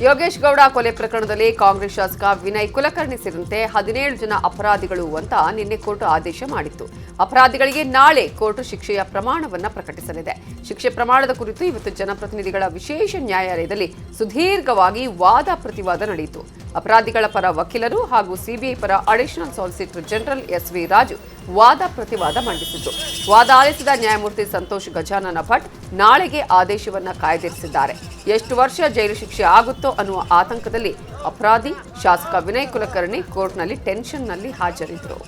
ಯೋಗೇಶ್ ಗೌಡ ಕೊಲೆ ಪ್ರಕರಣದಲ್ಲಿ ಕಾಂಗ್ರೆಸ್ ಶಾಸಕ ವಿನಯ್ ಕುಲಕರ್ಣಿ ಸೇರಿದಂತೆ 17 ಜನ ಅಪರಾಧಿಗಳು ಅಂತ ನಿನ್ನೆ ಕೋರ್ಟ್ ಆದೇಶ ಮಾಡಿತ್ತು. ಅಪರಾಧಿಗಳಿಗೆ ನಾಳೆ ಕೋರ್ಟ್ ಶಿಕ್ಷೆಯ ಪ್ರಮಾಣವನ್ನು ಪ್ರಕಟಿಸಲಿದೆ. ಶಿಕ್ಷೆ ಪ್ರಮಾಣದ ಕುರಿತು ಇವತ್ತು ಜನಪ್ರತಿನಿಧಿಗಳ ವಿಶೇಷ ನ್ಯಾಯಾಲಯದಲ್ಲಿ ಸುದೀರ್ಘವಾಗಿ ವಾದ ಪ್ರತಿವಾದ ನಡೆಯಿತು. ಅಪರಾಧಿಗಳ ಪರ ವಕೀಲರು ಹಾಗೂ ಸಿಬಿಐ ಪರ additional solicitor general SV. Raju ವಾದ ಪ್ರತಿವಾದ ಮಂಡಿಸಿದ್ರು. ವಾದ ಆಲಿಸಿದ ನ್ಯಾಯಮೂರ್ತಿ ಸಂತೋಷ್ ಗಜಾನನ ಭಟ್ ನಾಳೆಗೆ ಆದೇಶವನ್ನ ಕಾಯ್ದಿರಿಸಿದ್ದಾರೆ. ಎಷ್ಟು ವರ್ಷ ಜೈಲು ಶಿಕ್ಷೆ ಆಗುತ್ತೋ ಅನ್ನುವ ಆತಂಕದಲ್ಲಿ ಅಪರಾಧಿ ಶಾಸಕ ವಿನಯ್ ಕುಲಕರ್ಣಿ ಕೋರ್ಟ್ನಲ್ಲಿ ಟೆನ್ಷನ್ನಲ್ಲಿ ಹಾಜರಿದ್ದರು.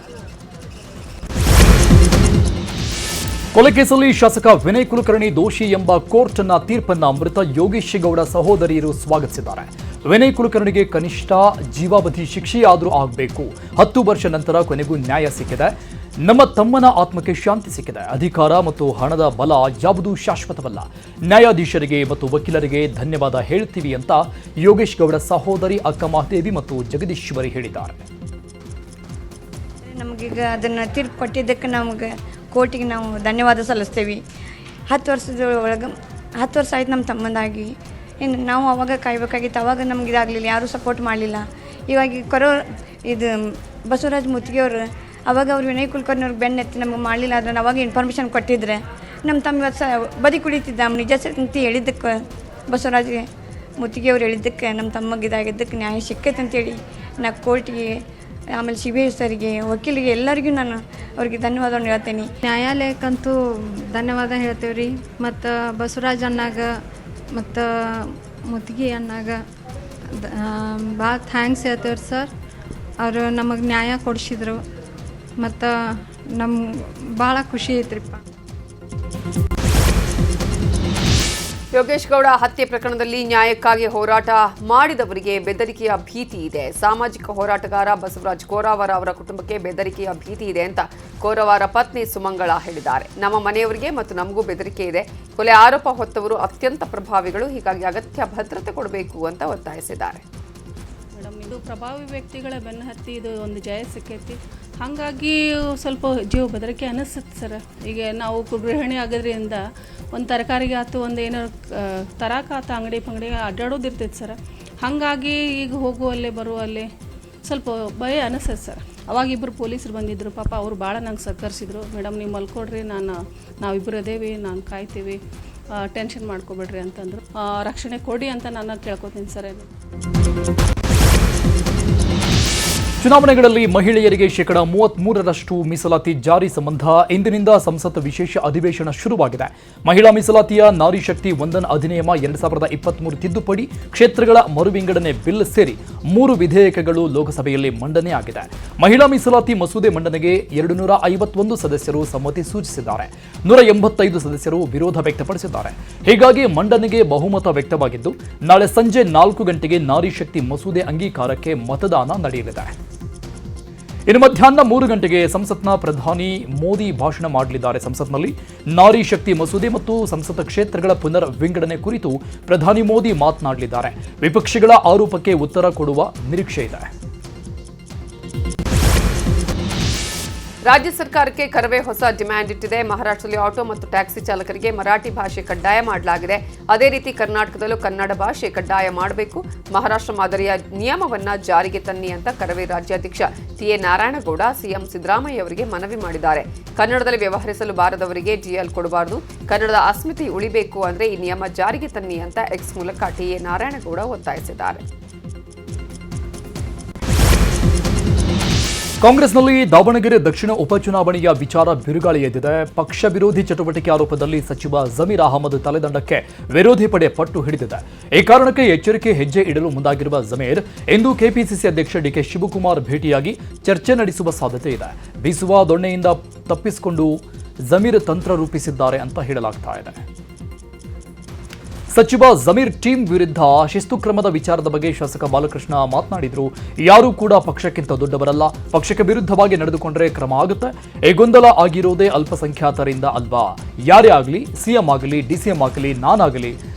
ಕೊಲೆ ಕೇಸಲ್ಲಿ ಶಾಸಕ ವಿನಯ್ ಕುಲಕರ್ಣಿ ದೋಷಿ ಎಂಬ ಕೋರ್ಟ್ನ ತೀರ್ಪನ್ನ ಮೃತ ಯೋಗೇಶ್ ಗೌಡ ಸಹೋದರಿಯರು ಸ್ವಾಗತಿಸಿದ್ದಾರೆ. ವಿನಯ್ ಕುಲಕರ್ಣಿಗೆ ಕನಿಷ್ಠ ಜೀವಾವಧಿ ಶಿಕ್ಷೆಯಾದರೂ ಆಗಬೇಕು. 10 ವರ್ಷ ನಂತರ ಕೊನೆಗೂ ನ್ಯಾಯ ಸಿಕ್ಕಿದೆ. ನಮ್ಮ ತಮ್ಮನ ಆತ್ಮಕ್ಕೆ ಶಾಂತಿ ಸಿಕ್ಕಿದೆ. ಅಧಿಕಾರ ಮತ್ತು ಹಣದ ಬಲ ಯಾವುದೂ ಶಾಶ್ವತವಲ್ಲ. ನ್ಯಾಯಾಧೀಶರಿಗೆ ಮತ್ತು ವಕೀಲರಿಗೆ ಧನ್ಯವಾದ ಹೇಳ್ತೀವಿ ಅಂತ ಯೋಗೇಶ್ ಗೌಡ ಸಹೋದರಿ ಅಕ್ಕ ಮಹಾದೇವಿ ಮತ್ತು ಜಗದೀಶ್ವರಿ ಹೇಳಿದ್ದಾರೆ. ನಮಗೀಗ ಅದನ್ನು ತೀರ್ಪು ಕೊಟ್ಟಿದ್ದಕ್ಕೆ ನಮಗೆ ಕೋರ್ಟಿಗೆ ನಾವು ಧನ್ಯವಾದ ಸಲ್ಲಿಸ್ತೇವೆ. 10 ವರ್ಷದ ಒಳಗೆ 10 ವರ್ಷ ಆಯ್ತು ನಮ್ಮ ತಮ್ಮಂದಾಗಿ. ಇನ್ನು ನಾವು ಅವಾಗ ಕಾಯ್ಬೇಕಾಗಿತ್ತು. ಅವಾಗ ನಮ್ಗೆ ಇದಾಗಲಿಲ್ಲ, ಯಾರೂ ಸಪೋರ್ಟ್ ಮಾಡಲಿಲ್ಲ. ಇವಾಗ ಇದು ಬಸವರಾಜ ಮುತ್ತಿಗೆಯವರು ಅವಾಗ ಅವ್ರು ವಿನಯ್ ಕುಲಕರ್ಣಿಯವ್ರಿಗೆ ಬೆನ್ನೆತ್ತಿ ನಮಗೆ ಮಾಡಲಿಲ್ಲ. ಆದರೆ ಅವಾಗ ಇನ್ಫಾರ್ಮೇಷನ್ ಕೊಟ್ಟಿದ್ರೆ ನಮ್ಮ ತಮ್ಮ ಇವತ್ತು ಬದಿ ಕುಡಿತಿದ್ದ. ನಿಜ ಅಂತ ಹೇಳಿದ್ದಕ್ಕೆ ಬಸವರಾಜ ಮುತ್ತಿಗೆಯವ್ರು ಹೇಳಿದ್ದಕ್ಕೆ ನಮ್ಮ ತಮ್ಮಗೆ ಇದಾಗಿದ್ದಕ್ಕೆ ನ್ಯಾಯ ಸಿಕ್ಕೈತೆ ಅಂತೇಳಿ ನಾ ಕೋರ್ಟಿಗೆ, ಆಮೇಲೆ ಸಿಬಿಐ ಸರಿಗೆ, ವಕೀಲಿಗೆ ಎಲ್ಲರಿಗೂ ನಾನು ಅವ್ರಿಗೆ ಧನ್ಯವಾದವನ್ನು ಹೇಳ್ತೇನೆ. ನ್ಯಾಯಾಲಯಕ್ಕಂತೂ ಧನ್ಯವಾದ ಹೇಳ್ತೇವೆ ರೀ. ಮತ್ತು ಬಸವರಾಜ್ ಅಣ್ಣಾಗ ಮತ್ತು ಮುತ್ತಿಗೆ ಅಣ್ಣಾಗ ಭಾಳ ಥ್ಯಾಂಕ್ಸ್ ಹೇಳ್ತೇವೆ ಸರ್. ಅವರು ನಮಗೆ ನ್ಯಾಯ ಕೊಡಿಸಿದ್ರು ಮತ್ತು ನಮ್ಗೆ ಭಾಳ ಖುಷಿ ಐತ್ರಿಪ್ಪ. ಯೋಗೇಶ್ ಗೌಡ ಹತ್ಯೆ ಪ್ರಕರಣದಲ್ಲಿ ನ್ಯಾಯಕ್ಕಾಗಿ ಹೋರಾಟ ಮಾಡಿದವರಿಗೆ ಬೆದರಿಕೆಯ ಭೀತಿ ಇದೆ. ಸಾಮಾಜಿಕ ಹೋರಾಟಗಾರ ಬಸವರಾಜ್ ಕೋರಾವರ ಅವರ ಕುಟುಂಬಕ್ಕೆ ಬೆದರಿಕೆಯ ಭೀತಿ ಇದೆ ಅಂತ ಕೋರವಾರ ಪತ್ನಿ ಸುಮಂಗಳ ಹೇಳಿದ್ದಾರೆ. ನಮ್ಮ ಮನೆಯವರಿಗೆ ಮತ್ತು ನಮಗೂ ಬೆದರಿಕೆ ಇದೆ. ಕೊಲೆ ಆರೋಪ ಹೊತ್ತವರು ಅತ್ಯಂತ ಪ್ರಭಾವಿಗಳು. ಹೀಗಾಗಿ ಅಗತ್ಯ ಭದ್ರತೆ ಕೊಡಬೇಕು ಅಂತ ಒತ್ತಾಯಿಸಿದ್ದಾರೆ. ಮೇಡಮ್, ಇದು ಪ್ರಭಾವಿ ವ್ಯಕ್ತಿಗಳ ಬೆನ್ನು ಹತ್ತಿ ಇದು ಒಂದು ಜಯ ಸಿಕ್ಕೈತಿ. ಹಾಗಾಗಿ ಸ್ವಲ್ಪ ಜೀವ ಬೆದರಿಕೆ ಅನಿಸುತ್ತೆ ಸರ್. ಈಗ ನಾವು ಗೃಹಿಣಿ ಆಗೋದ್ರಿಂದ ಒಂದು ತರಕಾರಿಗೆ ಆಯ್ತು, ಒಂದು ಏನಾರು ತರಕಾತ ಅಂಗಡಿ ಅಡ್ಡಾಡೋದಿರ್ತೈತೆ ಸರ್. ಹಾಗಾಗಿ ಈಗ ಹೋಗುವಲ್ಲೇ ಬರುವಲ್ಲೇ ಸ್ವಲ್ಪ ಭಯ ಅನಿಸ್ತದೆ ಸರ್. ಅವಾಗ ಇಬ್ಬರು ಪೊಲೀಸರು ಬಂದಿದ್ದರು. ಪಾಪ ಅವರು ಭಾಳ ನಂಗೆ ಸಹಕರಿಸಿದ್ರು. ಮೇಡಮ್ ನೀವು ಮಲ್ಕೊಡ್ರಿ, ನಾವಿಬ್ಬರು ಅದೇವಿ, ನಾನು ಕಾಯ್ತೀವಿ, ಟೆನ್ಷನ್ ಮಾಡ್ಕೊಬೇಡ್ರಿ ಅಂತಂದರು. ರಕ್ಷಣೆ ಕೊಡಿ ಅಂತ ನಾನು ಕೇಳ್ಕೊತೀನಿ ಸರ್. ಚುನಾವಣೆಗಳಲ್ಲಿ ಮಹಿಳೆಯರಿಗೆ 33% ಮೀಸಲಾತಿ ಜಾರಿ ಸಂಬಂಧ ಇಂದಿನಿಂದ ಸಂಸತ್ ವಿಶೇಷ ಅಧಿವೇಶನ ಶುರುವಾಗಿದೆ. ಮಹಿಳಾ ಮೀಸಲಾತಿಯ ನಾರಿ ಶಕ್ತಿ ವಂದನ್ ಅಧಿನಿಯಮ 2023 ತಿದ್ದುಪಡಿ, ಕ್ಷೇತ್ರಗಳ ಮರುವಿಂಗಡಣೆ ಬಿಲ್ ಸೇರಿ 3 ವಿಧೇಯಕಗಳು ಲೋಕಸಭೆಯಲ್ಲಿ ಮಂಡನೆ ಆಗಿದೆ. ಮಹಿಳಾ ಮೀಸಲಾತಿ ಮಸೂದೆ ಮಂಡನೆಗೆ 251 ಸದಸ್ಯರು ಸಮ್ಮತಿ ಸೂಚಿಸಿದ್ದಾರೆ. 185 ಸದಸ್ಯರು ವಿರೋಧ ವ್ಯಕ್ತಪಡಿಸಿದ್ದಾರೆ. ಹೀಗಾಗಿ ಮಂಡನೆಗೆ ಬಹುಮತ ವ್ಯಕ್ತವಾಗಿದ್ದು ನಾಳೆ ಸಂಜೆ 4 ಗಂಟೆಗೆ ನಾರಿ ಶಕ್ತಿ ಮಸೂದೆ ಅಂಗೀಕಾರಕ್ಕೆ ಮತದಾನ ನಡೆಯಲಿದೆ. ಇನ್ನು ಮಧ್ಯಾಹ್ನ 3 ಗಂಟೆಗೆ ಸಂಸತ್ನ ಪ್ರಧಾನಿ ಮೋದಿ ಭಾಷಣ ಮಾಡಲಿದ್ದಾರೆ. ಸಂಸತ್ನಲ್ಲಿ ನಾರಿ ಶಕ್ತಿ ಮಸೂದೆ ಮತ್ತು ಸಂಸತ್ ಕ್ಷೇತ್ರಗಳ ಪುನರ್ ವಿಂಗಡಣೆ ಕುರಿತು ಪ್ರಧಾನಿ ಮೋದಿ ಮಾತನಾಡಲಿದ್ದಾರೆ. ವಿಪಕ್ಷಗಳ ಆರೋಪಕ್ಕೆ ಉತ್ತರ ಕೊಡುವ ನಿರೀಕ್ಷೆ ಇದೆ. ರಾಜ್ಯ ಸರ್ಕಾರಕ್ಕೆ ಕರವೇ ಹೊಸ ಡಿಮ್ಯಾಂಡ್ ಇಟ್ಟಿದೆ. ಮಹಾರಾಷ್ಟ್ರದಲ್ಲಿ ಆಟೋ ಮತ್ತು ಟ್ಯಾಕ್ಸಿ ಚಾಲಕರಿಗೆ ಮರಾಠಿ ಭಾಷೆ ಕಡ್ಡಾಯ ಮಾಡಲಾಗಿದೆ. ಅದೇ ರೀತಿ ಕರ್ನಾಟಕದಲ್ಲೂ ಕನ್ನಡ ಭಾಷೆ ಕಡ್ಡಾಯ ಮಾಡಬೇಕು. ಮಹಾರಾಷ್ಟ್ರ ಮಾದರಿಯ ನಿಯಮವನ್ನ ಜಾರಿಗೆ ತನ್ನಿ ಅಂತ ಕರವೇ ರಾಜ್ಯಾಧ್ಯಕ್ಷ ಟಿ.ಎ. ನಾರಾಯಣಗೌಡ ಸಿಎಂ ಸಿದ್ದರಾಮಯ್ಯ ಅವರಿಗೆ ಮನವಿ ಮಾಡಿದ್ದಾರೆ. ಕನ್ನಡದಲ್ಲಿ ವ್ಯವಹರಿಸಲು ಬಾರದವರಿಗೆ ಜಿಎಲ್ ಕೊಡಬಾರದು. ಕನ್ನಡದ ಅಸ್ಮಿತೆ ಉಳಿಬೇಕು ಅಂದ್ರೆ ಈ ನಿಯಮ ಜಾರಿಗೆ ತನ್ನಿ ಅಂತ ಎಕ್ಸ್ ಮೂಲಕ ಟಿ.ಎ. ನಾರಾಯಣಗೌಡ ಒತ್ತಾಯಿಸಿದ್ದಾರೆ. ಕಾಂಗ್ರೆಸ್ನಲ್ಲಿ ದಾವಣಗೆರೆ ದಕ್ಷಿಣ ಉಪಚುನಾವಣೆಯ ವಿಚಾರ ಬಿರುಗಾಳಿ ಎದ್ದಿದೆ. ಪಕ್ಷ ವಿರೋಧಿ ಚಟುವಟಿಕೆ ಆರೋಪದಲ್ಲಿ ಸಚಿವ ಜಮೀರ್ ಅಹಮದ್ ತಲೆದಂಡಕ್ಕೆ ವಿರೋಧಿ ಪಡೆ ಪಟ್ಟು ಹಿಡಿದಿದೆ. ಈ ಕಾರಣಕ್ಕೆ ಎಚ್ಚರಿಕೆ ಹೆಜ್ಜೆ ಇಡಲು ಮುಂದಾಗಿರುವ ಜಮೀರ್ ಇಂದು ಕೆಪಿಸಿಸಿ ಅಧ್ಯಕ್ಷ ಡಿಕೆ ಶಿವಕುಮಾರ್ ಭೇಟಿಯಾಗಿ ಚರ್ಚೆ ನಡೆಸುವ ಸಾಧ್ಯತೆ ಇದೆ. ಬೀಸುವ ದೊಣ್ಣೆಯಿಂದ ತಪ್ಪಿಸಿಕೊಂಡು ಜಮೀರ್ ತಂತ್ರ ರೂಪಿಸಿದ್ದಾರೆ ಅಂತ ಹೇಳಲಾಗ್ತಾ ಇದೆ. ಸಚಿವ ಜಮೀರ್ ಟೀಮ್ ವಿರುದ್ಧ ಶಿಸ್ತು ಕ್ರಮದ ವಿಚಾರದ ಬಗ್ಗೆ ಶಾಸಕ ಬಾಲಕೃಷ್ಣ ಮಾತನಾಡಿದರು. ಯಾರೂ ಕೂಡ ಪಕ್ಷಕ್ಕಿಂತ ದೊಡ್ಡವರಲ್ಲ. ಪಕ್ಷಕ್ಕೆ ವಿರುದ್ಧವಾಗಿ ನಡೆದುಕೊಂಡರೆ ಕ್ರಮ ಆಗುತ್ತೆ. ಈ ಗೊಂದಲ ಆಗಿರೋದೇ ಅಲ್ಪಸಂಖ್ಯಾತರಿಂದ ಅಲ್ವಾ? ಯಾರೇ ಆಗಲಿ, ಸಿಎಂ ಆಗಲಿ, ಡಿಸಿಎಂ ಆಗಲಿ, ನಾನಾಗಲಿ,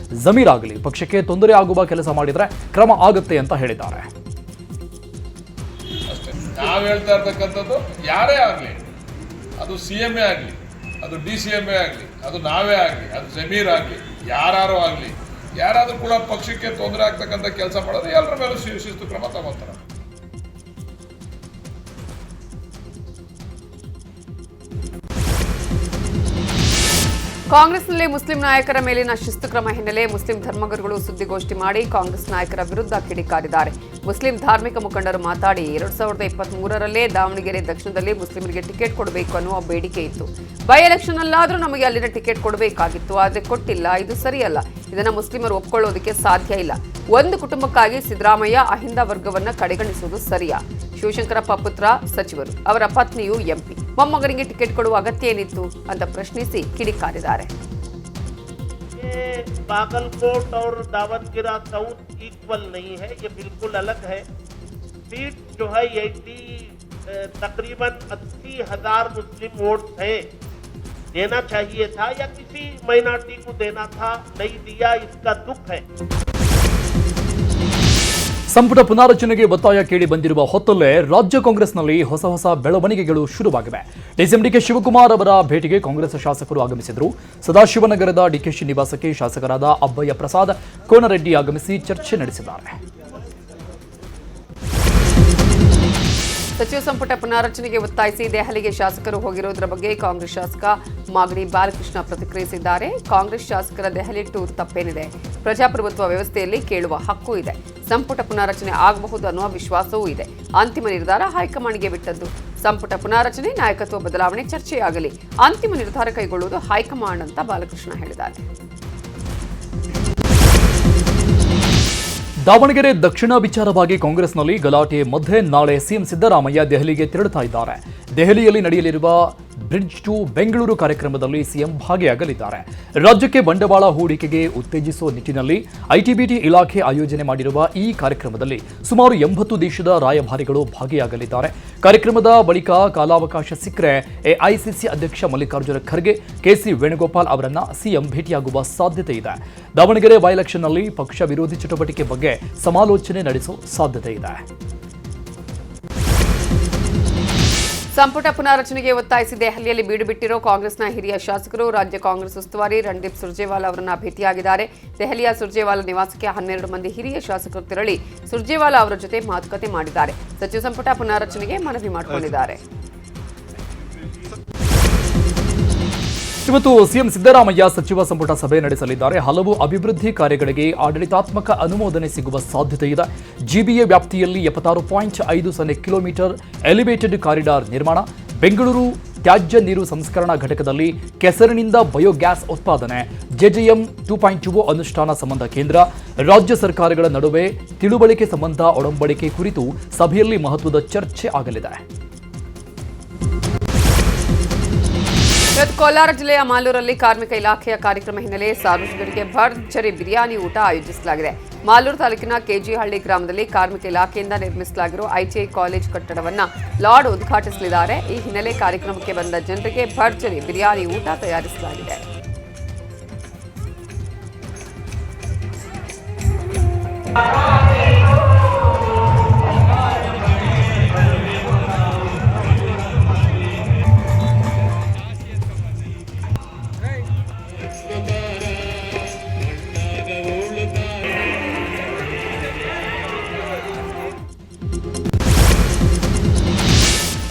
ಜಮೀರ್ ಆಗಲಿ, ಪಕ್ಷಕ್ಕೆ ತೊಂದರೆ ಆಗುವ ಕೆಲಸ ಮಾಡಿದರೆ ಕ್ರಮ ಆಗುತ್ತೆ ಅಂತ ಹೇಳಿದ್ದಾರೆ. ನಾವು ಹೇಳ್ತಾ ಇರ್ತಕ್ಕಂಥದ್ದು ಯಾರೇ ಆಗಲಿ, ಅದು ಸಿಎಂఏ ಆಗಲಿ, ಅದು ಡಿ ಸಿ ಎಂ ಎ ಆಗಲಿ, ಅದು ನಾವೇ ಆಗಲಿ, ಅದು ಜಮೀರ್ ಆಗಲಿ, ಯಾರು ಆಗಲಿ, ಯಾರಾದರೂ ಕೂಡ ಪಕ್ಷಕ್ಕೆ ತೊಂದರೆ ಆಗ್ತಕ್ಕಂಥ ಕೆಲಸ ಮಾಡೋದು ಎಲ್ಲರ ಮೇಲೂ ಶಿಸ್ತು ಕ್ರಮ ತಗೋತಾರೆ. ಕಾಂಗ್ರೆಸ್ನಲ್ಲಿ ಮುಸ್ಲಿಂ ನಾಯಕರ ಮೇಲಿನ ಶಿಸ್ತು ಕ್ರಮ ಹಿನ್ನೆಲೆ ಮುಸ್ಲಿಂ ಧರ್ಮಗುರುಗಳು ಸುದ್ದಿಗೋಷ್ಠಿ ಮಾಡಿ ಕಾಂಗ್ರೆಸ್ ನಾಯಕರ ವಿರುದ್ಧ ಕಿಡಿಕಾರಿದ್ದಾರೆ. ಮುಸ್ಲಿಂ ಧಾರ್ಮಿಕ ಮುಖಂಡರು ಮಾತಾಡಿ 2023ರಲ್ಲೇ ದಾವಣಗೆರೆ ದಕ್ಷಿಣದಲ್ಲಿ ಮುಸ್ಲಿಮರಿಗೆ ಟಿಕೆಟ್ ಕೊಡಬೇಕು ಅನ್ನುವ ಬೇಡಿಕೆ ಇತ್ತು. ಬೈ ಎಲೆಕ್ಷನ್ ಅಲ್ಲಾದರೂ ನಮಗೆ ಅಲ್ಲಿನ ಟಿಕೆಟ್ ಕೊಡಬೇಕಾಗಿತ್ತು, ಆದರೆ ಕೊಟ್ಟಿಲ್ಲ. ಇದು ಸರಿಯಲ್ಲ. ಇದನ್ನು ಮುಸ್ಲಿಮರು ಒಪ್ಕೊಳ್ಳೋದಕ್ಕೆ ಸಾಧ್ಯ ಇಲ್ಲ. ಒಂದು ಕುಟುಂಬಕ್ಕಾಗಿ ಸಿದ್ದರಾಮಯ್ಯ ಅಹಿಂದ ವರ್ಗವನ್ನ ಕಡೆಗಣಿಸುವುದು ಸರಿಯಾ? ಶಿವಶಂಕರಪ್ಪ ಪುತ್ರ ಸಚಿವರು, ಅವರ ಪತ್ನಿಯು ಎಂಪಿ, ಮೊಮ್ಮಗನಿಗೆ ಟಿಕೆಟ್ ಕೊಡುವ ಅಗತ್ಯ ಏನಿತ್ತು ಅಂತ ಪ್ರಶ್ನಿಸಿ ಕಿಡಿಕಾರಿದ್ದಾರೆ. बागलकोट और दावनगिरा साउथ इक्वल नहीं है, ये बिल्कुल अलग है. सीट जो है 80 तकरीबन 80,000 मुस्लिम वोट है. देना चाहिए था या किसी माइनॉरिटी को देना था, नहीं दिया, इसका दुख है. ಸಂಪುಟ ಪುನಾರಚನೆಗೆ ಒತ್ತಾಯ ಕೇಳಿ ಬಂದಿರುವ ಹೊತ್ತಲ್ಲೇ ರಾಜ್ಯ ಕಾಂಗ್ರೆಸ್ನಲ್ಲಿ ಹೊಸ ಬೆಳವಣಿಗೆಗಳು ಶುರುವಾಗಿವೆ. ಡಿಕೆ ಶಿವಕುಮಾರ್ ಅವರ ಭೇಟಿಗೆ ಕಾಂಗ್ರೆಸ್ ಶಾಸಕರು ಆಗಮಿಸಿದರು. ಸದಾಶಿವನಗರದ ಡಿಕೆಶಿ ನಿವಾಸಕ್ಕೆ ಶಾಸಕರಾದ ಅಬ್ಬಯ್ಯ ಪ್ರಸಾದ್ ಕೋನರೆಡ್ಡಿ ಆಗಮಿಸಿ ಚರ್ಚೆ ನಡೆಸಿದ್ದಾರೆ. ಸಚಿವ ಸಂಪುಟ ಪುನಾರಚನೆಗೆ ಒತ್ತಾಯಿಸಿ ದೆಹಲಿಗೆ ಶಾಸಕರು ಹೋಗಿರುವುದರ ಬಗ್ಗೆ ಕಾಂಗ್ರೆಸ್ ಶಾಸಕ ಮಾಗಡಿ ಬಾಲಕೃಷ್ಣ ಪ್ರತಿಕ್ರಿಯಿಸಿದ್ದಾರೆ. ಕಾಂಗ್ರೆಸ್ ಶಾಸಕರ ದೆಹಲಿ ಟೂರ್ ತಪ್ಪೇನಿದೆ? ಪ್ರಜಾಪ್ರಭುತ್ವ ವ್ಯವಸ್ಥೆಯಲ್ಲಿ ಕೇಳುವ ಹಕ್ಕು ಇದೆ. ಸಂಪುಟ ಪುನಾರಚನೆ ಆಗಬಹುದು ಅನ್ನುವ ವಿಶ್ವಾಸವೂ ಇದೆ. ಅಂತಿಮ ನಿರ್ಧಾರ ಹೈಕಮಾಂಡ್ಗೆ ಬಿಟ್ಟದ್ದು. ಸಂಪುಟ ಪುನಾರಚನೆ, ನಾಯಕತ್ವ ಬದಲಾವಣೆ ಚರ್ಚೆಯಾಗಲಿ, ಅಂತಿಮ ನಿರ್ಧಾರ ಕೈಗೊಳ್ಳುವುದು ಹೈಕಮಾಂಡ್ ಅಂತ ಬಾಲಕೃಷ್ಣ ಹೇಳಿದ್ದಾರೆ. ದಾವಣಗೆರೆ ದಕ್ಷಿಣ ವಿಚಾರವಾಗಿ ಕಾಂಗ್ರೆಸ್ನಲ್ಲಿ ಗಲಾಟೆ ಮಧ್ಯೆ ನಾಳೆ ಸಿಎಂ ಸಿದ್ದರಾಮಯ್ಯ ದೆಹಲಿಗೆ ತೆರಳುತ್ತಾ ಇದ್ದಾರೆ. ದೆಹಲಿಯಲ್ಲಿ ನಡೆಯಲಿರುವ ಬ್ರಿಡ್ಜ್ ಟು ಬೆಂಗಳೂರು ಕಾರ್ಯಕ್ರಮದಲ್ಲಿ ಸಿಎಂ ಭಾಗಿಯಾಗಲಿದ್ದಾರೆ. ರಾಜ್ಯಕ್ಕೆ ಬಂಡವಾಳ ಹೂಡಿಕೆಗೆ ಉತ್ತೇಜಿಸುವ ನಿಟ್ಟಿನಲ್ಲಿ ಐಟಿಬಿಟಿ ಇಲಾಖೆ ಆಯೋಜನೆ ಮಾಡಿರುವ ಈ ಕಾರ್ಯಕ್ರಮದಲ್ಲಿ ಸುಮಾರು 80 ದೇಶದ ರಾಯಭಾರಿಗಳು ಭಾಗಿಯಾಗಲಿದ್ದಾರೆ. ಕಾರ್ಯಕ್ರಮದ ಬಳಿಕ ಕಾಲಾವಕಾಶ ಸಿಕ್ಕರೆ ಎಐಸಿಸಿ ಅಧ್ಯಕ್ಷ ಮಲ್ಲಿಕಾರ್ಜುನ ಖರ್ಗೆ, ಕೆಸಿ ವೇಣುಗೋಪಾಲ್ ಅವರನ್ನ ಸಿಎಂ ಭೇಟಿಯಾಗುವ ಸಾಧ್ಯತೆ ಇದೆ. ದಾವಣಗೆರೆ ಬೈ ಎಲೆಕ್ಷನ್ನಲ್ಲಿ ಪಕ್ಷ ವಿರೋಧಿ ಚಟುವಟಿಕೆ ಬಗ್ಗೆ ಸಮಾಲೋಚನೆ ನಡೆಸುವ ಸಾಧ್ಯತೆ ಇದೆ. ಸಂಪುಟ ಪುನಾರಚನೆಗೆ ಒತ್ತಾಯಿಸಿ ದೆಹಲಿಯಲ್ಲಿ ಬೀಡು ಬಿಟ್ಟಿರೋ ಕಾಂಗ್ರೆಸ್ನ ಹಿರಿಯ ಶಾಸಕರು ರಾಜ್ಯ ಕಾಂಗ್ರೆಸ್ ಉಸ್ತುವಾರಿ ರಣದೀಪ್ ಸುರ್ಜೇವಾಲಾ ಅವರನ್ನ ಭೇಟಿಯಾಗಿದ್ದಾರೆ. ದೆಹಲಿಯ ಸುರ್ಜೇವಾಲಾ ನಿವಾಸಕ್ಕೆ 12 ಮಂದಿ ಹಿರಿಯ ಶಾಸಕರು ತೆರಳಿ ಸುರ್ಜೇವಾಲಾ ಅವರ ಜೊತೆ ಮಾತುಕತೆ ಮಾಡಿದ್ದಾರೆ. ಸಚಿವ ಸಂಪುಟ ಪುನಾರಚನೆಗೆ ಮನವಿ ಮಾಡಿಕೊಂಡಿದ್ದಾರೆ. ಇವತ್ತು ಸಿಎಂ ಸಿದ್ದರಾಮಯ್ಯ ಸಚಿವ ಸಂಪುಟ ಸಭೆ ನಡೆಸಲಿದ್ದಾರೆ. ಹಲವು ಅಭಿವೃದ್ಧಿ ಕಾರ್ಯಗಳಿಗೆ ಆಡಳಿತಾತ್ಮಕ ಅನುಮೋದನೆ ಸಿಗುವ ಸಾಧ್ಯತೆ ಇದೆ. ಜಿಬಿಎ ವ್ಯಾಪ್ತಿಯಲ್ಲಿ 76.50 ಕಿಲೋಮೀಟರ್ ಎಲಿವೇಟೆಡ್ ಕಾರಿಡಾರ್ ನಿರ್ಮಾಣ, ಬೆಂಗಳೂರು ತ್ಯಾಜ್ಯ ನೀರು ಸಂಸ್ಕರಣಾ ಘಟಕದಲ್ಲಿ ಕೆಸರಿನಿಂದ ಬಯೋಗ್ಯಾಸ್ ಉತ್ಪಾದನೆ, ಜೆಜೆಎಂ 2.20 ಅನುಷ್ಠಾನ ಸಂಬಂಧ ಕೇಂದ್ರ, ರಾಜ್ಯ ಸರ್ಕಾರಗಳ ನಡುವೆ ತಿಳುವಳಿಕೆ ಸಂಬಂಧ ಒಡಂಬಡಿಕೆ ಕುರಿತು ಸಭೆಯಲ್ಲಿ ಮಹತ್ವದ ಚರ್ಚೆ ಆಗಲಿದೆ. ಕೋಲಾರ ಜಿಲ್ಲೆಯ ಮಾಲೂರಲ್ಲಿ ಕಾರ್ಮಿಕ ಇಲಾಖೆಯ ಕಾರ್ಯಕ್ರಮ ಹಿನ್ನೆಲೆ ಸಾರ್ವಜನಿಕರಿಗೆ ಭರ್ಜರಿ ಬಿರಿಯಾನಿ ಊಟ ಆಯೋಜಿಸಲಾಗಿದೆ. ಮಾಲೂರು ತಾಲೂಕಿನ ಕೆಜಿಹಳ್ಳಿ ಗ್ರಾಮದಲ್ಲಿ ಕಾರ್ಮಿಕ ಇಲಾಖೆಯಿಂದ ನಿರ್ಮಿಸಲಾಗಿರುವ ಐಟಿಐ ಕಾಲೇಜ್ ಕಟ್ಟಡವನ್ನು ಲಾರ್ಡ್ ಉದ್ಘಾಟಿಸಲಿದ್ದಾರೆ. ಈ ಹಿನ್ನೆಲೆ ಕಾರ್ಯಕ್ರಮಕ್ಕೆ ಬಂದ ಜನರಿಗೆ ಭರ್ಜರಿ ಬಿರಿಯಾನಿ ಊಟ ತಯಾರಿಸಲಾಗಿದೆ.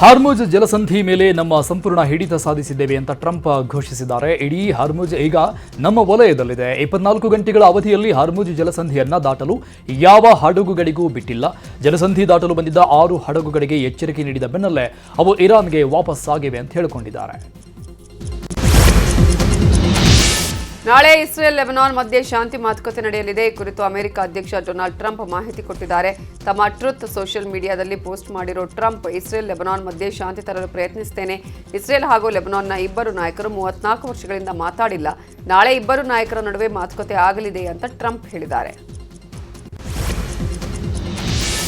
ಹಾರ್ಮುಜ್ ಜಲಸಂಧಿ ಮೇಲೆ ನಮ್ಮ ಸಂಪೂರ್ಣ ಹಿಡಿತ ಸಾಧಿಸಿದ್ದೇವೆ ಅಂತ ಟ್ರಂಪ್ ಘೋಷಿಸಿದ್ದಾರೆ. ಇಡೀ ಹಾರ್ಮುಜ್ ಈಗ ನಮ್ಮ ವಲಯದಲ್ಲಿದೆ. 24 ಗಂಟೆಗಳ ಅವಧಿಯಲ್ಲಿ ಹಾರ್ಮುಜ್ ಜಲಸಂಧಿಯನ್ನ ದಾಟಲು ಯಾವ ಹಡಗುಗಳಿಗೂ ಬಿಟ್ಟಿಲ್ಲ. ಜಲಸಂಧಿ ದಾಟಲು ಬಂದಿದ್ದ 6 ಹಡಗುಗಳಿಗೆ ಎಚ್ಚರಿಕೆ ನೀಡಿದ ಬೆನ್ನಲ್ಲೇ ಅವು ಇರಾನ್ಗೆ ವಾಪಸ್ ಆಗಿವೆ ಅಂತ ಹೇಳಿಕೊಂಡಿದ್ದಾರೆ. ನಾಳೆ ಇಸ್ರೇಲ್ ಲೆಬನಾನ್ ಮಧ್ಯೆ ಶಾಂತಿ ಮಾತುಕತೆ ನಡೆಯಲಿದೆ. ಈ ಕುರಿತು ಅಮೆರಿಕ ಅಧ್ಯಕ್ಷ ಡೊನಾಲ್ಡ್ ಟ್ರಂಪ್ ಮಾಹಿತಿ ಕೊಟ್ಟಿದ್ದಾರೆ. ತಮ್ಮ ಟ್ರುತ್ ಸೋಷಿಯಲ್ ಮೀಡಿಯಾದಲ್ಲಿ ಪೋಸ್ಟ್ ಮಾಡಿರೋ ಟ್ರಂಪ್, ಇಸ್ರೇಲ್ ಲೆಬನಾನ್ ಮಧ್ಯೆ ಶಾಂತಿ ತರಲು ಪ್ರಯತ್ನಿಸುತ್ತೇನೆ. ಇಸ್ರೇಲ್ ಹಾಗೂ ಲೆಬನಾನ್ನ ಇಬ್ಬರು ನಾಯಕರು 34 ವರ್ಷಗಳಿಂದ ಮಾತಾಡಿಲ್ಲ. ನಾಳೆ ಇಬ್ಬರು ನಾಯಕರ ನಡುವೆ ಮಾತುಕತೆ ಆಗಲಿದೆ ಅಂತ ಟ್ರಂಪ್ ಹೇಳಿದ್ದಾರೆ.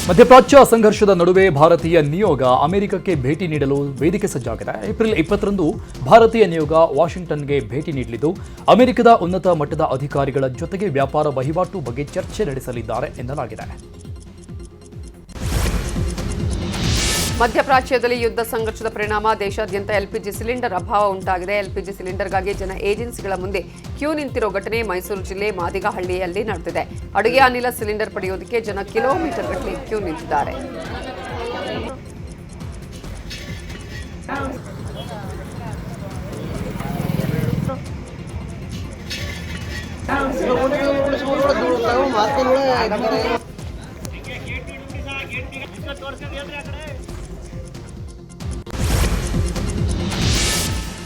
ಮಧ್ಯಪ್ರಾಚ್ಯ ಸಂಘರ್ಷದ ನಡುವೆ ಭಾರತೀಯ ನಿಯೋಗ ಅಮೆರಿಕಕ್ಕೆ ಭೇಟಿ ನೀಡಲು ವೇದಿಕೆ ಸಜ್ಜಾಗಿದೆ. ಏಪ್ರಿಲ್ 20ರಂದು ಭಾರತೀಯ ನಿಯೋಗ ವಾಷಿಂಗ್ಟನ್ಗೆ ಭೇಟಿ ನೀಡಲಿದ್ದು ಅಮೆರಿಕದ ಉನ್ನತ ಮಟ್ಟದ ಅಧಿಕಾರಿಗಳ ಜೊತೆಗೆ ವ್ಯಾಪಾರ ವಹಿವಾಟು ಬಗ್ಗೆ ಚರ್ಚೆ ನಡೆಸಲಿದ್ದಾರೆ ಎನ್ನಲಾಗಿದೆ. ಮಧ್ಯಪ್ರಾಚ್ಯದಲ್ಲಿ ಯುದ್ಧ ಸಂಘರ್ಷದ ಪರಿಣಾಮ ದೇಶಾದ್ಯಂತ ಎಲ್ಪಿಜಿ ಸಿಲಿಂಡರ್ ಅಭಾವ ಉಂಟಾಗಿದೆ. ಎಲ್ಪಿಜಿ ಸಿಲಿಂಡರ್ಗಾಗಿ ಜನ ಏಜೆನ್ಸಿಗಳ ಮುಂದೆ ಕ್ಯೂ ನಿಂತಿರೋ ಘಟನೆ ಮೈಸೂರು ಜಿಲ್ಲೆ ಮಾದಿಗಹಳ್ಳಿಯಲ್ಲಿ ನಡೆದಿದೆ. ಅಡುಗೆ ಅನಿಲ ಸಿಲಿಂಡರ್ ಪಡೆಯೋದಕ್ಕೆ ಜನ ಕಿಲೋಮೀಟರ್ ಗಟ್ಟಲೆ ಕ್ಯೂ ನಿಂತಿದ್ದಾರೆ.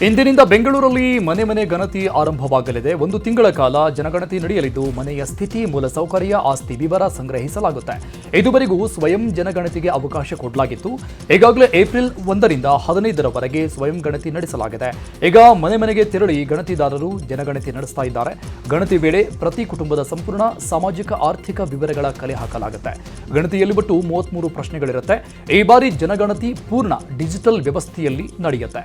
ಇಂದಿನಿಂದ ಬೆಂಗಳೂರಲ್ಲಿ ಮನೆ ಮನೆ ಗಣತಿ ಆರಂಭವಾಗಲಿದೆ. 1 ತಿಂಗಳ ಕಾಲ ಜನಗಣತಿ ನಡೆಯಲಿದ್ದು ಮನೆಯ ಸ್ಥಿತಿ, ಮೂಲಸೌಕರ್ಯ, ಆಸ್ತಿ ವಿವರ ಸಂಗ್ರಹಿಸಲಾಗುತ್ತೆ. ಇದುವರೆಗೂ ಸ್ವಯಂ ಜನಗಣತಿಗೆ ಅವಕಾಶ ಕೊಡಲಾಗಿತ್ತು. ಈಗಾಗಲೇ ಏಪ್ರಿಲ್ 1ರಿಂದ 15ರವರೆಗೆ ಸ್ವಯಂ ಗಣತಿ ನಡೆಸಲಾಗಿದೆ. ಈಗ ಮನೆ ಮನೆಗೆ ತೆರಳಿ ಗಣತಿದಾರರು ಜನಗಣತಿ ನಡೆಸ್ತಾ ಇದ್ದಾರೆ. ಗಣತಿ ವೇಳೆ ಪ್ರತಿ ಕುಟುಂಬದ ಸಂಪೂರ್ಣ ಸಾಮಾಜಿಕ ಆರ್ಥಿಕ ವಿವರಗಳ ಕಲೆ ಹಾಕಲಾಗುತ್ತೆ. ಗಣತಿಯಲ್ಲಿ ಒಟ್ಟು 33 ಪ್ರಶ್ನೆಗಳಿರುತ್ತೆ. ಈ ಬಾರಿ ಜನಗಣತಿ ಪೂರ್ಣ ಡಿಜಿಟಲ್ ವ್ಯವಸ್ಥೆಯಲ್ಲಿ ನಡೆಯುತ್ತೆ.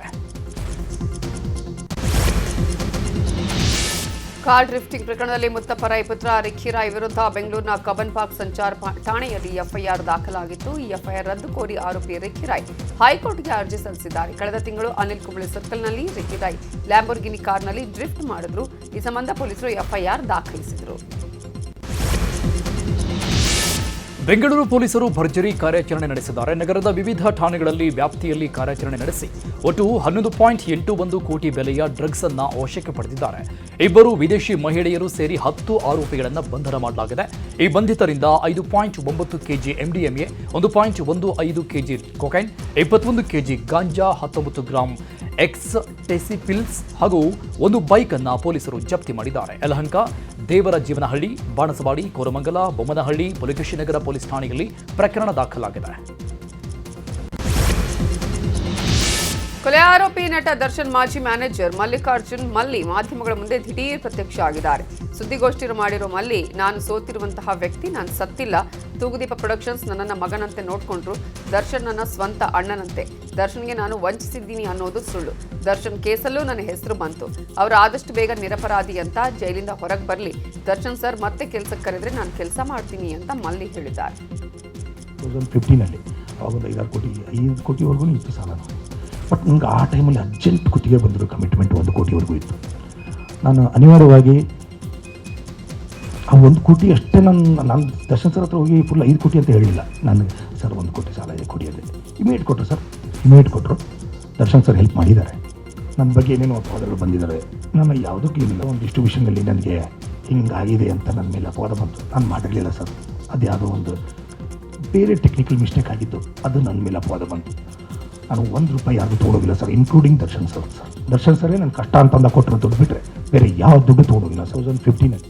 ಕಾರ್ ಡ್ರಿಫ್ಟಿಂಗ್ ಪ್ರಕರಣದಲ್ಲಿ ಮುತ್ತಪ್ಪ ರೈ ಪುತ್ರ ರಿಕ್ಕಿ ರಾಯ್ ವಿರುದ್ಧ ಬೆಂಗಳೂರಿನ ಕಬ್ಬನ್ ಪಾರ್ಕ್ ಸಂಚಾರ್ ಠಾಣೆಯಲ್ಲಿ ಎಫ್ಐಆರ್ ದಾಖಲಾಗಿತ್ತು. ಈ ಎಫ್ಐಆರ್ ರದ್ದು ಕೋರಿ ಆರೋಪಿ ರಿಕ್ಕಿ ರಾಯ್ ಹೈಕೋರ್ಟ್ಗೆ ಅರ್ಜಿ ಸಲ್ಲಿಸಿದ್ದಾರೆ. ಕಳೆದ ತಿಂಗಳು ಅನಿಲ್ ಕುಂಬ್ಳೆ ಸರ್ಕಲ್ನಲ್ಲಿ ರಿಕ್ಕಿ ರಾಯ್ ಲ್ಯಾಂಬೋರ್ಗಿನಿ ಕಾರ್ನಲ್ಲಿ ಡ್ರಿಫ್ಟ್ ಮಾಡಿದ್ರು. ಈ ಸಂಬಂಧ ಪೊಲೀಸರು ಎಫ್ಐಆರ್ ದಾಖಲಿಸಿದರು. ಬೆಂಗಳೂರು ಪೊಲೀಸರು ಭರ್ಜರಿ ಕಾರ್ಯಾಚರಣೆ ನಡೆಸಿದ್ದಾರೆ. ನಗರದ ವಿವಿಧ ಠಾಣೆಗಳಲ್ಲಿ ವ್ಯಾಪ್ತಿಯಲ್ಲಿ ಕಾರ್ಯಾಚರಣೆ ನಡೆಸಿ ಒಟ್ಟು 11.81 ಕೋಟಿ ಬೆಲೆಯ ಡ್ರಗ್ಸ್ ಅನ್ನು ವಶಕ್ಕೆ ಪಡೆದಿದ್ದಾರೆ. 2 ವಿದೇಶಿ ಮಹಿಳೆಯರು ಸೇರಿ 10 ಆರೋಪಿಗಳನ್ನು ಬಂಧನ ಮಾಡಲಾಗಿದೆ. ಈ ಬಂಧಿತರಿಂದ 5.9 KG MDMA, 1.15 KG cocaine, 21 KG ganja, 19 gram ecstasy pills ಹಾಗೂ 1 ಬೈಕ್ ಅನ್ನು ಪೊಲೀಸರು ಜಪ್ತಿ ಮಾಡಿದ್ದಾರೆ. ಯಲಹಂಕ, ದೇವರ ಜೀವನಹಳ್ಳಿ, ಬಾಣಸವಾಡಿ, ಕೋರಮಂಗಲ, ಬೊಮ್ಮನಹಳ್ಳಿ, ಪುಲಕೇಶಿನಗರ ಪೊಲೀಸ್ ಠಾಣೆಯಲ್ಲಿ ಪ್ರಕರಣ ದಾಖಲಾಗಿದೆ. ಕೊಲೆ ಆರೋಪಿ ನಟ ದರ್ಶನ್ ಮಾಜಿ ಮ್ಯಾನೇಜರ್ ಮಲ್ಲಿಕಾರ್ಜುನ್ ಮಲ್ಲಿ ಮಾಧ್ಯಮಗಳ ಮುಂದೆ ದಿಢೀರ್ ಪ್ರತ್ಯಕ್ಷ ಆಗಿದ್ದಾರೆ. ಸುದ್ದಿಗೋಷ್ಠಿ ಮಾಡಿರೋ ಮಲ್ಲಿ, ನಾನು ಸೋತಿರುವಂತಹ ವ್ಯಕ್ತಿ, ನಾನು ಸತ್ತಿಲ್ಲ. ತೂಗುದೀಪ ಪ್ರೊಡಕ್ಷನ್ಸ್ ನನ್ನನ್ನ ಮಗನಂತೆ ನೋಡ್ಕೊಂಡ್ರು. ದರ್ಶನ್ ನನ್ನ ಸ್ವಂತ ಅಣ್ಣನಂತೆ. ದರ್ಶನ್ಗೆ ನಾನು ವಂಚಿಸಿದ್ದೀನಿ ಅನ್ನೋದು ಸುಳ್ಳು. ದರ್ಶನ್ ಕೇಸಲ್ಲೂ ನನ್ನ ಹೆಸರು ಬಂತು. ಅವರು ಆದಷ್ಟು ಬೇಗ ನಿರಪರಾಧಿ ಅಂತ ಜೈಲಿಂದ ಹೊರಗೆ ಬರಲಿ. ದರ್ಶನ್ ಸರ್ ಮತ್ತೆ ಕೆಲಸಕ್ಕೆ ಕರೆದ್ರೆ ನಾನು ಕೆಲಸ ಮಾಡ್ತೀನಿ ಅಂತ ಮಲ್ಲಿ ಹೇಳಿದ್ದಾರೆ. 2015 ಅವಾಗ 5 ಕೋಟಿವರೆಗೂ ಇತ್ತು ಸಾಲ. ಬಟ್ ನನಗೆ ಆ ಟೈಮಲ್ಲಿ ಅರ್ಜೆಂಟ್ ಗುತ್ತಿಗೆ ಬಂದರು. ಕಮಿಟ್ಮೆಂಟ್ 1 ಕೋಟಿವರೆಗೂ ಇತ್ತು. ನಾನು ಅನಿವಾರ್ಯವಾಗಿ ಆ 1 ಕೋಟಿ ಅಷ್ಟೇ ನಾನು ದರ್ಶನ್ ಸರ್ ಹತ್ರ ಹೋಗಿ ಫುಲ್ 5 ಕೋಟಿ ಅಂತ ಹೇಳಿಲ್ಲ. ನನಗೆ ಸರ್ 1 ಕೋಟಿ ಸಾಲ ಇದೆ ಕೊಡಿ ಅಂತ ಇಮಿಡಿಯೇಟ್ ಕೊಟ್ಟರು. ಸರ್ ಇಮಿಡಿಯೇಟ್ ಕೊಟ್ಟರು. ದರ್ಶನ್ ಸರ್ ಹೆಲ್ಪ್ ಮಾಡಿದ್ದಾರೆ. ನನ್ನ ಬಗ್ಗೆ ಏನೇನೋ ಅಪವಾದಗಳು ಬಂದಿದ್ದಾರೆ. ನಾನು ಯಾವುದಕ್ಕೂ ಇಲ್ಲ. ಒಂದು ಡಿಸ್ಟ್ರಿಬ್ಯೂಷನಲ್ಲಿ ನನಗೆ ಹಿಂಗಾಗಿದೆ ಅಂತ ನನ್ನ ಮೇಲೆ ಅಪವಾದ ಬಂತು. ನಾನು ಮಾಡಿರಲಿಲ್ಲ ಸರ್. ಅದು ಯಾವುದೋ ಒಂದು ಬೇರೆ ಟೆಕ್ನಿಕಲ್ ಮಿಸ್ಟೇಕ್ ಆಗಿದ್ದು, ಅದು ನನ್ನ ಮೇಲೆ ಅಪವಾದ ಬಂತು. ನಾನು 1 ರೂಪಾಯಿ ಯಾರಿಗೂ ತೊಗೊಳೋಗಿಲ್ಲ sir, including Darshan sir. Darshan ಸರೇ ನನ್ನ ಕಷ್ಟ ಅಂತಂದ ಕೊಟ್ಟರು ದುಡ್ಡು ಬಿಟ್ಟರೆ ಬೇರೆ ಯಾವ ದುಡ್ಡು ತೊಗೊಳೋಗಿಲ್ಲ. 2015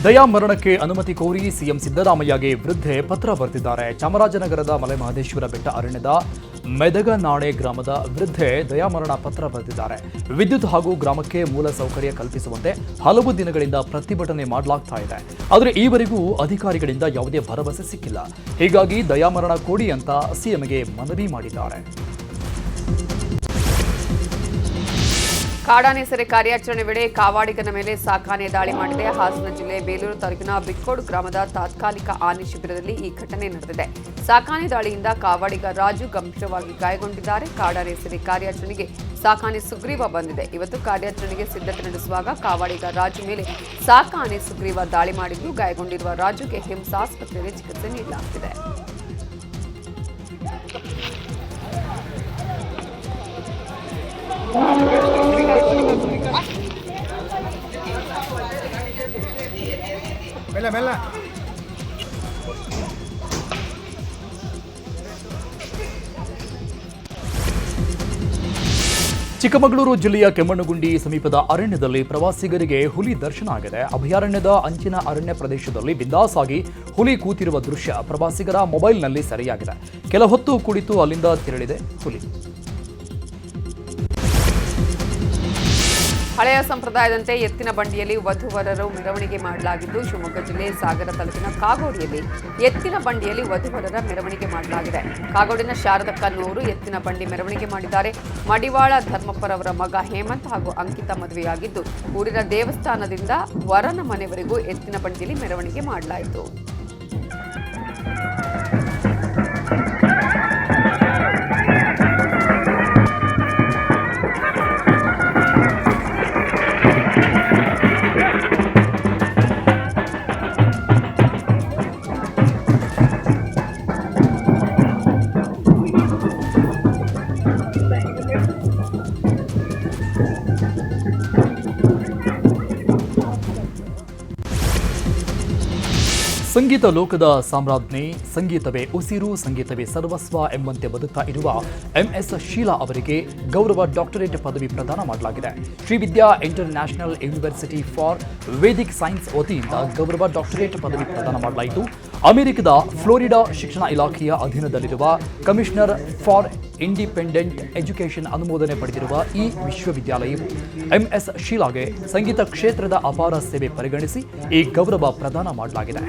ದಯಾ ಮರಣಕ್ಕೆ ಅನುಮತಿ ಕೋರಿ ಸಿಎಂ ಸಿದ್ದರಾಮಯ್ಯಗೆ ವೃದ್ಧೆ ಪತ್ರ ಬರೆದಿದ್ದಾರೆ. ಚಾಮರಾಜನಗರದ ಮಲೆಮಹದೇಶ್ವರ ಬೆಟ್ಟ ಅರಣ್ಯದ ಮೆದಗನಾಣೆ ಗ್ರಾಮದ ವೃದ್ಧೆ ದಯಾಮರಣ ಪತ್ರ ಬರೆದಿದ್ದಾರೆ. ವಿದ್ಯುತ್ ಹಾಗೂ ಗ್ರಾಮಕ್ಕೆ ಮೂಲ ಸೌಕರ್ಯ ಕಲ್ಪಿಸುವಂತೆ ಹಲವು ದಿನಗಳಿಂದ ಪ್ರತಿಭಟನೆ ಮಾಡಲಾಗ್ತಾ ಇದೆ. ಆದರೆ ಈವರೆಗೂ ಅಧಿಕಾರಿಗಳಿಂದ ಯಾವುದೇ ಭರವಸೆ ಸಿಕ್ಕಿಲ್ಲ. ಹೀಗಾಗಿ ದಯಾಮರಣ ಕೊಡಿ ಅಂತ ಸಿಎಂಗೆ ಮನವಿ ಮಾಡಿದ್ದಾರೆ. ಕಾಡಾನೆ ಸೆರೆ ಕಾರ್ಯಾಚರಣೆ ವೇಳೆ ಕಾವಾಡಿಗನ ಮೇಲೆ ಸಾಕಾನೆ ದಾಳಿ ಮಾಡಿದೆ. ಹಾಸನ ಜಿಲ್ಲೆ ಬೇಲೂರು ತಾಲೂಕಿನ ಬಿಕ್ಕೋಡು ಗ್ರಾಮದ ತಾತ್ಕಾಲಿಕ ಆನೆ ಶಿಬಿರದಲ್ಲಿ ಈ ಘಟನೆ ನಡೆದಿದೆ. ಸಾಕಾನೆ ದಾಳಿಯಿಂದ ಕಾವಾಡಿಗ ರಾಜು ಗಂಭೀರವಾಗಿ ಗಾಯಗೊಂಡಿದ್ದಾರೆ. ಕಾಡಾನೆ ಸೆರೆ ಕಾರ್ಯಾಚರಣೆಗೆ ಸಾಕಾನೆ ಸುಗ್ರೀವ ಬಂದಿದೆ. ಇವತ್ತು ಕಾರ್ಯಾಚರಣೆಗೆ ಸಿದ್ಧತೆ ನಡೆಸುವಾಗ ಕಾವಾಡಿಗ ರಾಜು ಮೇಲೆ ಸಾಕಾನೆ ಸುಗ್ರೀವ ದಾಳಿ ಮಾಡಿದ್ದು, ಗಾಯಗೊಂಡಿರುವ ರಾಜುಗೆ ಹಿಮ್ಸ್ ಆಸ್ಪತ್ರೆಯಲ್ಲಿ ಚಿಕಿತ್ಸೆ ನೀಡಲಾಗುತ್ತಿದೆ. ಚಿಕ್ಕಮಗಳೂರು ಜಿಲ್ಲೆಯ ಕೆಮ್ಮಣ್ಣಗುಂಡಿ ಸಮೀಪದ ಅರಣ್ಯದಲ್ಲಿ ಪ್ರವಾಸಿಗರಿಗೆ ಹುಲಿ ದರ್ಶನ ಆಗಿದೆ. ಅಭಯಾರಣ್ಯದ ಅಂಚಿನ ಅರಣ್ಯ ಪ್ರದೇಶದಲ್ಲಿ ಬಿಂದಾಸ್ ಆಗಿ ಹುಲಿ ಕೂತಿರುವ ದೃಶ್ಯ ಪ್ರವಾಸಿಗರ ಮೊಬೈಲ್ನಲ್ಲಿ ಸೆರೆಯಾಗಿದೆ. ಕೆಲ ಹೊತ್ತು ಕುಳಿತು ಅಲ್ಲಿಂದ ತೆರಳಿದೆ ಹುಲಿ. ಹಳೆಯ ಸಂಪ್ರದಾಯದಂತೆ ಎತ್ತಿನ ಬಂಡಿಯಲ್ಲಿ ವಧುವರರು ಮೆರವಣಿಗೆ ಮಾಡಲಾಗಿದ್ದು, ಶಿವಮೊಗ್ಗ ಜಿಲ್ಲೆ ಸಾಗರ ತಾಲೂಕಿನ ಕಾಗೋಡಿಯಲ್ಲಿ ಎತ್ತಿನ ಬಂಡಿಯಲ್ಲಿ ವಧುವರರ ಮೆರವಣಿಗೆ ಮಾಡಲಾಗಿದೆ. ಕಾಗೋಡಿನ ಶಾರದಕ್ಕ ಅನ್ನುವರು ಎತ್ತಿನ ಬಂಡಿ ಮೆರವಣಿಗೆ ಮಾಡಿದ್ದಾರೆ. ಮಡಿವಾಳ ಧರ್ಮಪ್ಪರವರ ಮಗ ಹೇಮಂತ್ ಹಾಗೂ ಅಂಕಿತ ಮದುವೆಯಾಗಿದ್ದು, ಊರಿನ ದೇವಸ್ಥಾನದಿಂದ ವರನ ಮನೆವರೆಗೂ ಎತ್ತಿನ ಬಂಡಿಯಲ್ಲಿ ಮೆರವಣಿಗೆ ಮಾಡಲಾಯಿತು. ಸಂಗೀತ ಲೋಕದ ಸಾಮ್ರಾಜ್ಞಿ, ಸಂಗೀತವೇ ಉಸಿರು, ಸಂಗೀತವೇ ಸರ್ವಸ್ವ ಎಂಬಂತೆ ಬದುಕ್ತಾ ಇರುವ ಎಂಎಸ್ ಶೀಲಾ ಅವರಿಗೆ ಗೌರವ ಡಾಕ್ಟರೇಟ್ ಪದವಿ ಪ್ರದಾನ ಮಾಡಲಾಗಿದೆ. Srividya international university for Vedic science ವತಿಯಿಂದ ಗೌರವ ಡಾಕ್ಟರೇಟ್ ಪದವಿ ಪ್ರದಾನ ಮಾಡಲಾಯಿತು. ಅಮೆರಿಕದ ಫ್ಲೋರಿಡಾ ಶಿಕ್ಷಣ ಇಲಾಖೆಯ ಅಧೀನದಲ್ಲಿರುವ ಕಮಿಷನರ್ ಫಾರ್ ಇಂಡಿಪೆಂಡೆಂಟ್ ಎಜುಕೇಷನ್ ಅನುಮೋದನೆ ಪಡೆದಿರುವ ಈ ವಿಶ್ವವಿದ್ಯಾಲಯವು ಎಂಎಸ್ ಶೀಲಾಗೆ ಸಂಗೀತ ಕ್ಷೇತ್ರದ ಅಪಾರ ಸೇವೆ ಪರಿಗಣಿಸಿ ಈ ಗೌರವ ಪ್ರದಾನ ಮಾಡಲಾಗಿದೆ.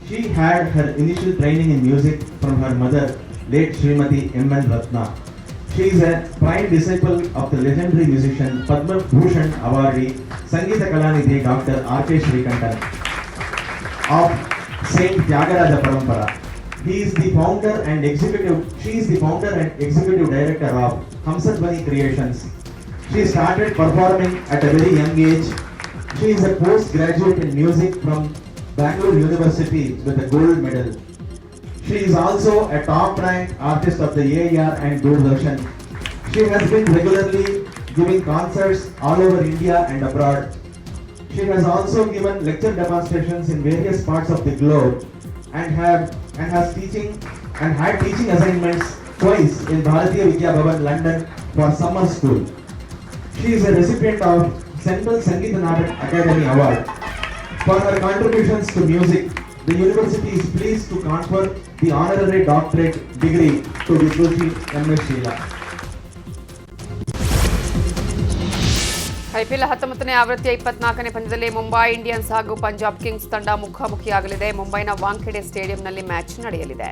She had her initial training in music from her mother, late Srimati M.N. Ratna. She is a prime disciple of the legendary musician Padma Bhushan awardee Sangeeta Kalanidhi Dr. R.K. Srikantan of Saint Tyagaraja Parampara. She is the founder and executive director of Hamsadvani Creations. She started performing at a very young age. She is a postgraduate in music from Bangalore University with a gold medal. She is also a top-ranked artist of the AIR and Doordarshan. She has been regularly giving concerts all over India and abroad. She has also given lecture demonstrations in various parts of the globe and had teaching assignments twice in Bharatiya Vidya Bhavan, London for summer school. She is a recipient of Central Sangeeta Natak Academy Award. For her contributions to music, the university is pleased to confer the honorary doctorate degree to Vidruchi M.S. Sheela. IPL 19ನೇ ಆವೃತ್ತಿಯ 24ನೇ ಪಂದ್ಯದಲ್ಲಿ Mumbai Indians ಹಾಗೂ Punjab Kings ತಂಡ ಮುಖಾಮುಖಿಯಾಗಲಿದೆ. ಮುಂಬೈನ Wankhede ಸ್ಟೇಡಿಯಂನಲ್ಲಿ match ನಡೆಯಲಿದೆ.